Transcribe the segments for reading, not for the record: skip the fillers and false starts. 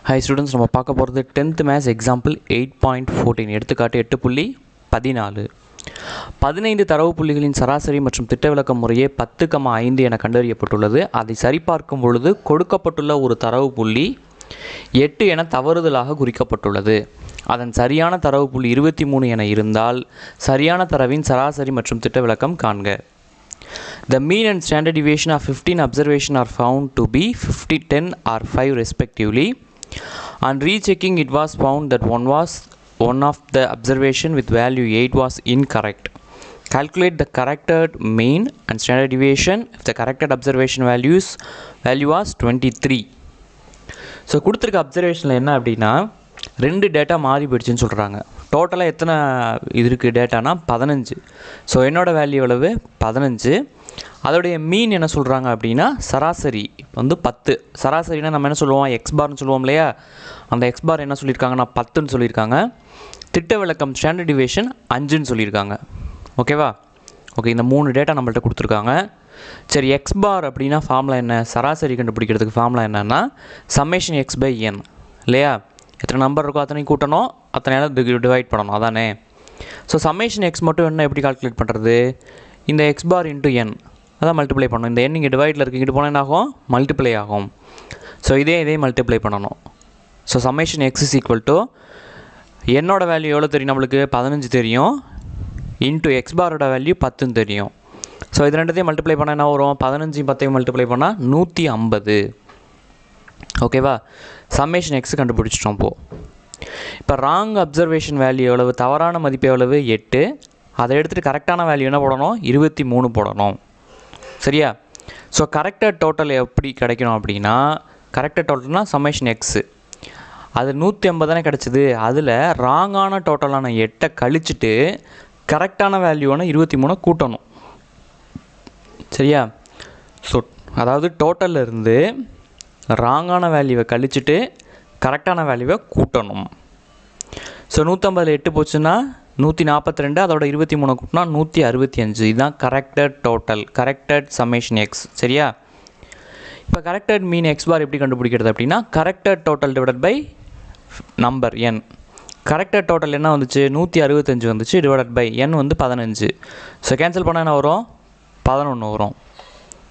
Hi students, நம்ம பார்க்க போகிறது 10th Maths எக்ஸாம்பிள் 8.14 எடுத்துக்காட்டு 8.14 15 தரவு புள்ளிகளின் சராசரி மற்றும் திட்ட விலக்கம் முறையே 10,5 என கண்டறியப்பட்டுள்ளது. அதை சரிபார்க்கும் பொழுது கொடுக்கப்பட்டுள்ள ஒரு தரவு புள்ளி 8 என தவறுதலாக குறிக்கப்பட்டுள்ளது. அதன் சரியான தரவு புள்ளி 23 என இருந்தால் சரியான தரவின் சராசரி மற்றும் திட்ட விலக்கம் காண்க. The mean and standard deviation of 15 observations are found to be 50, 10 or 5 respectively. On rechecking, it was found that one of the observation with value 8 was incorrect. Calculate the corrected mean and standard deviation if the corrected observation value was 23. So கொடுத்துருக்க அப்சர்வேஷனில் என்ன அப்படின்னா 2 data மாறி போயிடுச்சுன்னு சொல்கிறாங்க. டோட்டலாக எத்தனை இது இருக்குது டேட்டானா 15. ஸோ என்னோடய வேல்யூ எவ்வளவு 15. அதோடைய மீன் என்ன சொல்கிறாங்க அப்படின்னா சராசரி வந்து 10. சராசரினா நம்ம என்ன சொல்லுவோம் எக்ஸ் பார்னு சொல்லுவோம் இல்லையா, அந்த எக்ஸ் பார் என்ன சொல்லியிருக்காங்கன்னா 10ன்னு சொல்லியிருக்காங்க. திட்ட விலக்கம் ஸ்டாண்டர்ட் டிவியேஷன் 5ன்னு சொல்லியிருக்காங்க. ஓகேவா? ஓகே, இந்த 3 டேட்டா நம்மள்ட்ட கொடுத்துருக்காங்க. சரி, எக்ஸ் பார் அப்படின்னா ஃபார்முலா என்ன, சராசரி கண்டுபிடிக்கிறதுக்கு ஃபார்முலா என்னன்னா சம்மேஷன் எக்ஸ் பை என் இல்லையா. எத்தனை நம்பர் இருக்கோ அத்தனை கூட்டணும், அத்தனை டிவைட் பண்ணணும், அதானே. ஸோ சம்மேஷன் எக்ஸ் மட்டும் என்ன எப்படி கால்குலேட் பண்ணுறது, இந்த எக்ஸ் பார் இன்ட்டு என் அதான் மல்டிப்ளை பண்ணணும். இந்த எண் இங்கே டிவைடில் இருக்குது, இங்கிட்டு போனால் என்ன ஆகும் மல்டிப்ளை ஆகும். ஸோ இதே மல்டிப்ளை பண்ணணும். So summation X is equal to என்னோட வேல்யூ எவ்வளோ தெரியும் நம்மளுக்கு 15 தெரியும், இன்ட்டு எக்ஸ் பாரோட வேல்யூ 10ன்னு தெரியும். ஸோ இது ரெண்டுத்தையும் மல்டிப்ளை பண்ணால் என்ன வரும் 15 10 மல்டிப்ளை பண்ணால் 150. ஓகேவா? சம்மேஷன் எக்ஸ் கண்டுபிடிச்சிட்டோம். இப்போ ராங் அப்சர்வேஷன் வேல்யூ எவ்வளவு, தவறான மதிப்பு எவ்வளவு 8. அதை எடுத்துகிட்டு கரெக்டான வேல்யூ என்ன போடணும் 23 போடணும். சரியா? ஸோ கரெக்டட் டோட்டல் எப்படி கிடைக்கணும் அப்படின்னா, கரெக்டட் டோட்டல்னால் சம்மேஷன் எக்ஸு அது 150 தானே கிடச்சிது. அதில் ராங்கான டோட்டலான 8 கழிச்சிட்டு கரெக்டான வேல்யூவான 23 கூட்டணும். சரியா? ஸோ அதாவது டோட்டலில் இருந்து ராங்கான வேல்யூவை கழிச்சிட்டு கரெக்டான வேல்யூவை கூட்டணும். ஸோ 150 8 போச்சுன்னா 142, அதோட 23 கூட்டினா 165. இதுதான் corrected total, corrected summation x. சரியா? இப்போ கரெக்டட் மீன் எக்ஸ் பார் எப்படி கண்டுபிடிக்கிறது அப்படின்னா corrected total divided by number n. Corrected total என்ன வந்துச்சு 165 வந்துச்சு, டிவைடட் பை என் வந்து 15. ஸோ கேன்சல் பண்ணால் என்ன வரும் 11 வரும்.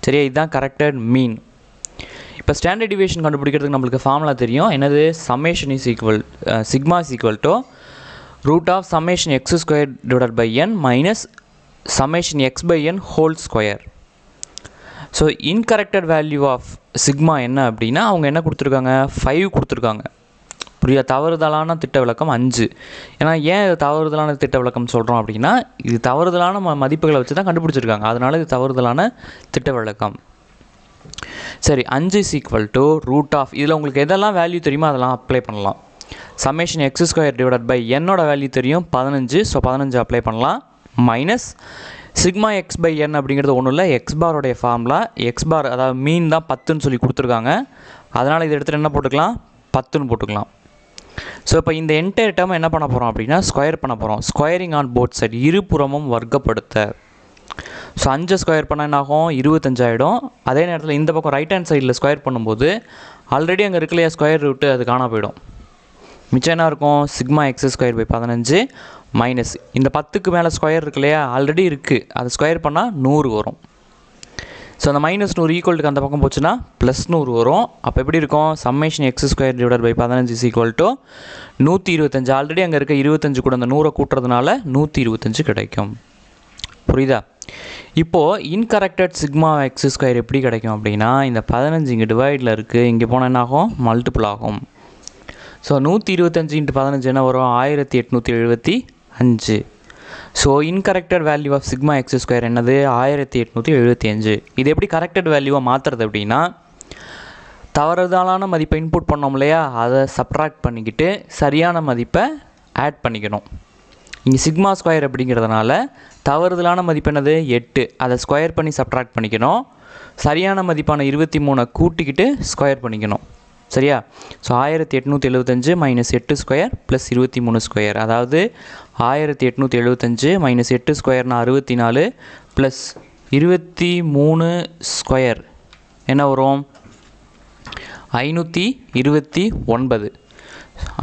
சரியா? இதுதான் கரெக்டட் மீன். இப்போ ஸ்டாண்டர்ட் டிவியேஷன் கண்டுபிடிக்கிறதுக்கு நம்மளுக்கு ஃபார்முலா தெரியும். என்னது summation is equal sigma is equal to root of summation x square divided by n minus summation x by n whole square. So incorrected value of sigma என்ன அப்படின்னா அவங்க என்ன கொடுத்துருக்காங்க 5 கொடுத்துருக்காங்க. புரியா? தவறுதலான திட்ட விலக்கம் 5. ஏன்னா ஏன் இது தவறுதலான திட்ட விலக்கம் சொல்கிறோம் அப்படின்னா இது தவறுதலான மதிப்புகளை வச்சு தான் கண்டுபிடிச்சிருக்காங்க, அதனால் இது தவறுதலான திட்ட விலக்கம். சரி, 5 is equal to root of, இதில் உங்களுக்கு எதெல்லாம் வேல்யூ தெரியுமோ அதெல்லாம் அப்ளை பண்ணலாம். Summation x square divided by என்னோட வேல்யூ தெரியும் 15. ஸோ 15 அப்ளை பண்ணலாம். Minus sigma x by n அப்படிங்கிறது ஒன்றும் இல்லை, எக்ஸ் பாரோடைய ஃபார்முலா. எக்ஸ் பார் அதாவது மீன் தான் 10ன்னு சொல்லி கொடுத்துருக்காங்க, அதனால் இதை எடுத்துகிட்டு என்ன போட்டுக்கலாம் 10ன்னு போட்டுக்கலாம். ஸோ இப்போ இந்த என்டையர் டேர்ம் என்ன பண்ண போகிறோம் அப்படின்னா ஸ்கொயர் பண்ண போகிறோம். ஸ்கொயரிங் ஆன் போத் சைடு, இருபுறமும் வர்க்கப்படுத்த. ஸோ 5 ஸ்கொயர் பண்ணால் என்ன ஆகும் 25 ஆகிடும். அதே நேரத்தில் இந்த பக்கம் ரைட் ஹேண்ட் சைடில் ஸ்கொயர் பண்ணும்போது ஆல்ரெடி அங்கே இருக்கலையா ஸ்கொயர் ரூட்டு, அது காண போயிடும். மிச்சம் என்ன இருக்கும் sigma x square by 15 minus இந்த 10க்கு மேலே ஸ்கொயர் இருக்கு இல்லையா ஆல்ரெடி இருக்குது, அது ஸ்கொயர் பண்ணால் 100 வரும். ஸோ அந்த மைனஸ் 100 ஈக்குவல்ட்டுக்கு அந்த பக்கம் போச்சுன்னா ப்ளஸ் 100 வரும். அப்போ எப்படி இருக்கும் summation x square divided by 15 is equal to 125. Already அங்கே இருக்க 25 கூட அந்த 100 கூட்டுறதுனால 125 கிடைக்கும். புரியுதா? இப்போது இன்கரெக்டட் சிக்மா எக்ஸ் ஸ்கொயர் எப்படி கிடைக்கும் அப்படின்னா இந்த 15 இங்கே டிவைடில் இருக்குது, இங்கே போனால் என்ன ஆகும் மல்டிபிள் ஆகும். ஸோ 125 × 15 என்ன வரும் 1875. So incorrected value of sigma x square என்னது 1875. இது எப்படி கரெக்டட் வேல்யூவாக மாற்றுறது அப்படின்னா தவறுதலான மதிப்பை இன்புட் பண்ணோம் இல்லையா, அதை சப்ட்ராக்ட் பண்ணிக்கிட்டு சரியான மதிப்பை ஆட் பண்ணிக்கணும். இங்கே சிக்மா ஸ்கொயர் அப்படிங்கிறதுனால தவறுதலான மதிப்பு என்னது 8, அதை ஸ்கொயர் பண்ணி சப்ட்ராக்ட் பண்ணிக்கணும். சரியான மதிப்பான 23 கூட்டிக்கிட்டு ஸ்கொயர் பண்ணிக்கணும். சரியா? So 1875 minus 8 square plus 23 square, அதாவது 1875 மைனஸ் 8 ஸ்கொயர்னா 64 ப்ளஸ் 23 ஸ்கொயர் என்ன வரும் 529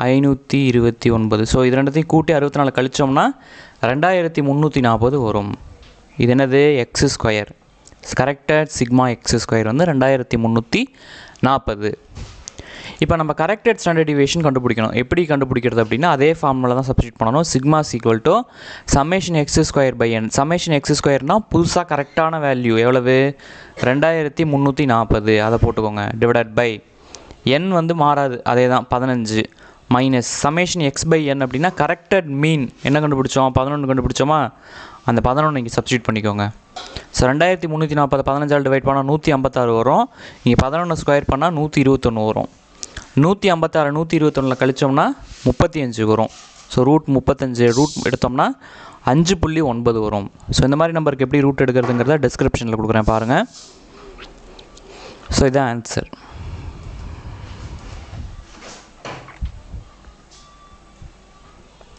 529. ஸோ இது ரெண்டுத்தையும் கூட்டி 64 கழிச்சோம்னா 2340 வரும். இது என்னது? X square. Corrected sigma x square வந்து 2340. இப்போ நம்ம கரெக்டட் ஸ்டாண்டர்ட் டிவியேஷன் கண்டுபிடிக்கணும். எப்படி கண்டுபிடிக்கிறது அப்படின்னா அதே ஃபார்முலா தான் சப்ஸ்டிட் பண்ணணும். Sigma equal to summation x square by n. Summation x ஸ்கொயர்னால் புதுசாக கரெக்டான வேல்யூ எவ்வளவு? 2340. அதை போட்டுக்கோங்க. டிவைடட் பை என் வந்து மாறாது, அதே தான் 15 மைனஸ் சம்மேஷன் எக்ஸ் பை என் அப்படின்னா கரெக்டட் மீன் என்ன கண்டுபிடிச்சோம்? 11 கண்டுபிடிச்சோமா? அந்த 11 இங்கே சப்ஸ்டிட் பண்ணிக்கோங்க. ஸோ 2340 15 டிவைட் பண்ணால் 156 வரும். இங்கே 11 ஸ்கொயர் பண்ணால் 121 வரும். 156 121 கழிச்சோம்னா 35 வரும். ஸோ ரூட் 35 ரூட் எடுத்தோம்னா 5.9 வரும். ஸோ இந்த மாதிரி நம்பருக்கு எப்படி ரூட் எடுக்கிறதுங்கிறத டிஸ்கிரிப்ஷனில் கொடுக்குறேன் பாருங்கள். ஸோ இதான் ஆன்சர்.